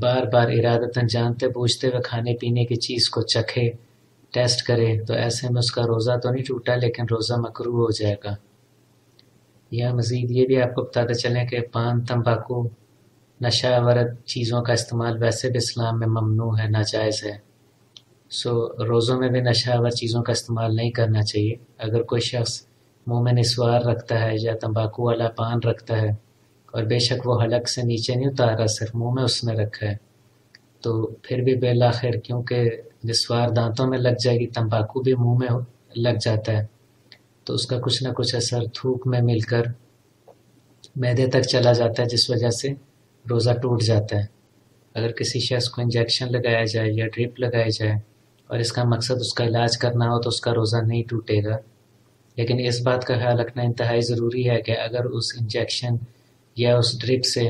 بار بار ارادتاً جانتے بوجھتے ہوئے کھانے پینے کی چیز کو چکھے، ٹیسٹ کرے، تو ایسے میں اس کا روزہ تو نہیں ٹوٹا لیکن روزہ مکروہ ہو جائے گا۔ یا مزید یہ بھی آپ کو بتاتے چلیں کہ پان، تمباکو، نشہ آور چیزوں کا استعمال ویسے بھی اسلام میں ممنوع ہے، ناجائز ہے۔ روزوں میں بھی نشہ آور چیزوں کا استعمال نہیں کرنا چاہیے۔ اگر کوئی شخص منہ میں نسوار رکھتا ہے یا تمباکو والا پان رکھتا ہے اور بے شک وہ حلق سے نیچے نہیں اتارا، صرف منہ میں اس نے رکھا ہے، تو پھر بھی بالآخر کیونکہ نسوار دانتوں میں لگ جائے گی، تمباکو بھی منہ میں لگ جاتا ہے، تو اس کا کچھ نہ کچھ اثر تھوک میں مل کر معدے تک چلا جاتا ہے، جس وجہ سے روزہ ٹوٹ جاتا ہے۔ اگر کسی شخص کو انجیکشن لگایا جائے یا ڈرپ لگائی جائے اور اس کا مقصد اس کا علاج کرنا ہو تو اس کا روزہ نہیں ٹوٹے گا، لیکن اس بات کا خیال رکھنا انتہائی ضروری ہے کہ اگر اس انجیکشن یا اس ڈرپ سے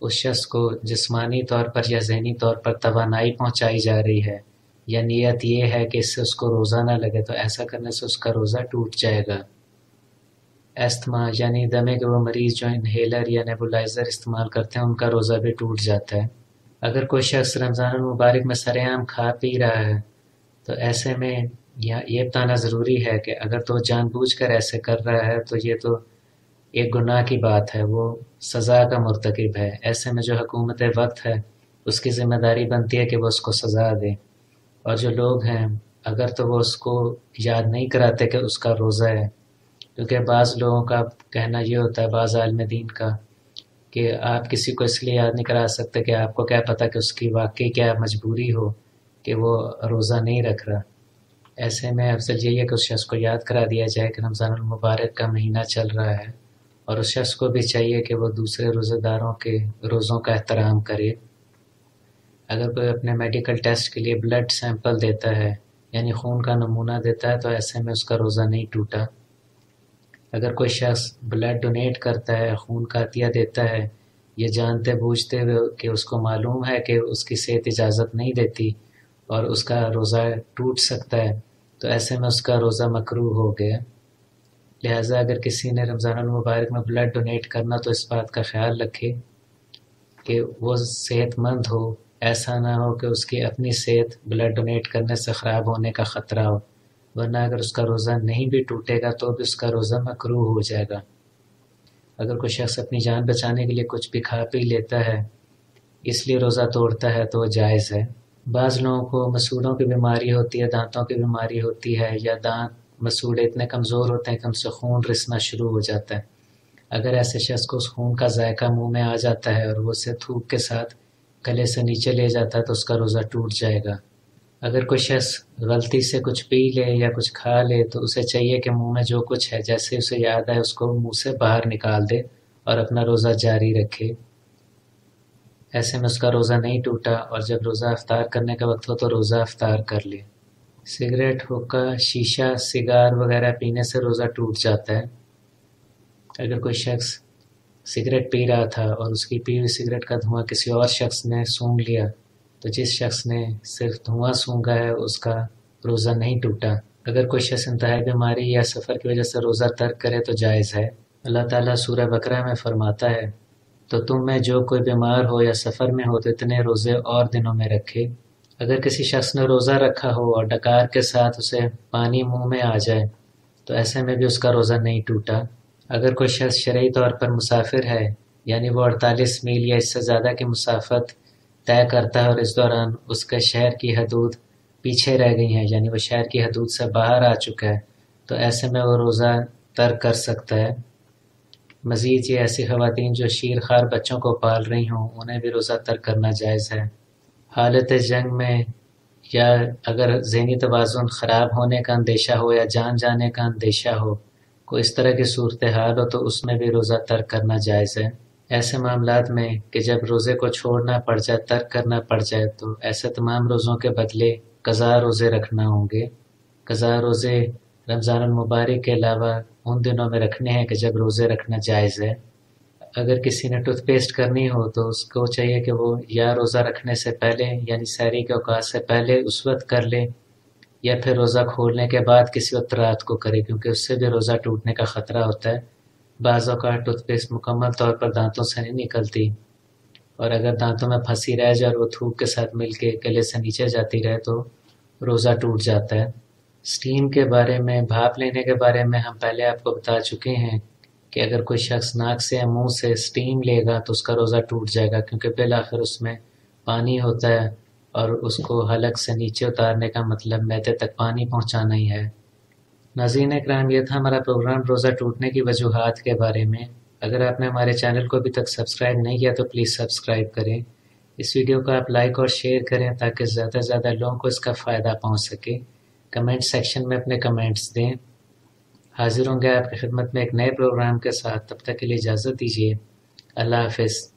اس شخص کو جسمانی طور پر یا ذہنی طور پر توانائی پہنچائی جا رہی ہے یا نیت یہ ہے کہ اس سے اس کو روزہ نہ لگے، تو ایسا کرنے سے اس کا روزہ ٹوٹ جائے گا۔ استھما یعنی دمے کے وہ مریض جو انہیلر یا نیبولائزر استعمال کرتے ہیں، ان کا روزہ بھی ٹوٹ جاتا ہے۔ اگر کوئی شخص رمضان المبارک میں سرے عام کھا پی رہا ہے تو ایسے میں یہ بتانا ضروری ہے کہ اگر تو جان بوجھ کر ایسے کر رہا ہے تو یہ تو ایک گناہ کی بات ہے، وہ سزا کا مرتکب ہے۔ ایسے میں جو حکومت وقت ہے اس کی ذمہ داری بنتی ہے کہ وہ اس کو سزا دے، اور جو لوگ ہیں اگر تو وہ اس کو یاد نہیں کراتے کہ اس کا روزہ ہے، کیونکہ بعض لوگوں کا کہنا یہ ہوتا ہے، بعض عالم دین کا، کہ آپ کسی کو اس لیے یاد نہیں کرا سکتے کہ آپ کو کیا پتہ کہ اس کی واقعی کیا مجبوری ہو کہ وہ روزہ نہیں رکھ رہا۔ ایسے میں افضل یہی ہے کہ اس شخص کو یاد کرا دیا جائے کہ رمضان المبارک کا مہینہ چل رہا ہے، اور اس شخص کو بھی چاہیے کہ وہ دوسرے روزہ داروں کے روزوں کا احترام کرے۔ اگر کوئی اپنے میڈیکل ٹیسٹ کے لیے بلڈ سیمپل دیتا ہے، یعنی خون کا نمونہ دیتا ہے، تو ایسے میں اس کا روزہ نہیں ٹوٹا۔ اگر کوئی شخص بلڈ ڈونیٹ کرتا ہے، خون کا عطیہ دیتا ہے، یہ جانتے بوجھتے ہوئے کہ اس کو معلوم ہے کہ اس کی صحت اجازت نہیں دیتی اور اس کا روزہ ٹوٹ سکتا ہے، تو ایسے میں اس کا روزہ مکروہ ہو گیا۔ لہٰذا اگر کسی نے رمضان المبارک میں بلڈ ڈونیٹ کرنا تو اس بات کا خیال رکھے کہ وہ صحت مند ہو، ایسا نہ ہو کہ اس کی اپنی صحت بلڈ ڈونیٹ کرنے سے خراب ہونے کا خطرہ ہو، ورنہ اگر اس کا روزہ نہیں بھی ٹوٹے گا تو بھی اس کا روزہ مکروہ ہو جائے گا۔ اگر کوئی شخص اپنی جان بچانے کے لیے کچھ بھی کھا پی لیتا ہے اس لیے روزہ توڑتا ہے تو وہ جائز ہے۔ بعض لوگوں کو مسوڑوں کی بیماری ہوتی ہے، دانتوں کی بیماری ہوتی ہے، یا دانت مسوڑے اتنے کمزور ہوتے ہیں کہ ان سے خون رسنا شروع ہو جاتا ہے۔ اگر ایسے شخص کو اس خون کا ذائقہ منہ میں آ جاتا ہے اور وہ اسے تھوک کے ساتھ گلے سے نیچے لے جاتا ہے تو اس کا روزہ ٹوٹ جائے گا۔ اگر کوئی شخص غلطی سے کچھ پی لے یا کچھ کھا لے تو اسے چاہیے کہ منہ میں جو کچھ ہے جیسے اسے یاد آئے اس کو منہ سے باہر نکال دے اور اپنا روزہ جاری رکھے۔ ایسے میں اس کا روزہ نہیں ٹوٹا، اور جب روزہ افطار کرنے کا وقت ہو تو روزہ افطار کر لے۔ سگریٹ، حقہ، شیشہ، سگار وغیرہ پینے سے روزہ ٹوٹ جاتا ہے۔ اگر کوئی شخص سگریٹ پی رہا تھا اور اس کی پی ہوئی سگریٹ کا دھواں کسی اور شخص نے سونگھ لیا تو جس شخص نے صرف دھواں سونگھا ہے اس کا روزہ نہیں ٹوٹا۔ اگر کوئی شخص انتہائی بیماری یا سفر کی وجہ سے روزہ ترک کرے تو جائز ہے۔ اللہ تعالیٰ سورہ بقرہ میں فرماتا ہے، تو تم میں جو کوئی بیمار ہو یا سفر میں ہو تو اتنے روزے اور دنوں میں رکھے۔ اگر کسی شخص نے روزہ رکھا ہو اور ڈکار کے ساتھ اسے پانی منہ میں آ جائے تو ایسے میں بھی اس کا روزہ نہیں ٹوٹا۔ اگر کوئی شخص شرعی طور پر مسافر ہے، یعنی وہ 48 میل یا اس سے زیادہ کی مسافت طے کرتا ہے اور اس دوران اس کے شہر کی حدود پیچھے رہ گئی ہیں، یعنی وہ شہر کی حدود سے باہر آ چکا ہے، تو ایسے میں وہ روزہ ترک کر سکتا ہے۔ مزید یہ ایسی خواتین جو شیر خوار بچوں کو پال رہی ہوں انہیں بھی روزہ ترک کرنا جائز ہے۔ حالت جنگ میں یا اگر ذہنی توازن خراب ہونے کا اندیشہ ہو یا جان جانے کا اندیشہ ہو، کوئی اس طرح کی صورتحال ہو تو اس میں بھی روزہ ترک کرنا جائز ہے۔ ایسے معاملات میں کہ جب روزے کو چھوڑنا پڑ جائے، ترک کرنا پڑ جائے، تو ایسے تمام روزوں کے بدلے قضا روزے رکھنا ہوں گے۔ قضا روزے رمضان المبارک کے علاوہ ان دنوں میں رکھنے ہیں کہ جب روزے رکھنا جائز ہے۔ اگر کسی نے ٹوتھ پیسٹ کرنی ہو تو اس کو چاہیے کہ وہ یا روزہ رکھنے سے پہلے یعنی سحری کے اوقات سے پہلے اس وقت کر لے، یا پھر روزہ کھولنے کے بعد کسی وقت رات کو کرے، کیونکہ اس سے بھی روزہ ٹوٹنے کا خطرہ ہوتا ہے۔ بعض اوقات ٹوتھ پیسٹ مکمل طور پر دانتوں سے نہیں نکلتی، اور اگر دانتوں میں پھنسی رہ جائے اور وہ تھوک کے ساتھ مل کے گلے سے نیچے جاتی رہے تو روزہ ٹوٹ جاتا ہے۔ اسٹیم کے بارے میں، بھاپ لینے کے بارے میں ہم پہلے آپ کو بتا چکے ہیں کہ اگر کوئی شخص ناک سے یا منہ سے اسٹیم لے گا تو اس کا روزہ ٹوٹ جائے گا، کیونکہ بالآخر اس میں پانی ہوتا ہے اور اس کو حلق سے نیچے اتارنے کا مطلب معدے تک پانی پہنچانا ہی ہے۔ ناظرین اکرام، یہ تھا ہمارا پروگرام روزہ ٹوٹنے کی وجوہات کے بارے میں۔ اگر آپ نے ہمارے چینل کو ابھی تک سبسکرائب نہیں کیا تو پلیز سبسکرائب کریں۔ اس ویڈیو کو آپ لائک اور شیئر کریں تاکہ زیادہ سے زیادہ لوگوں کو اس کا فائدہ پہنچ سکے۔ کمنٹ سیکشن میں اپنے کمنٹس دیں۔ حاضر ہوں گے آپ کی خدمت میں ایک نئے پروگرام کے ساتھ، تب تک کے لیے اجازت دیجیے۔ اللہ حافظ۔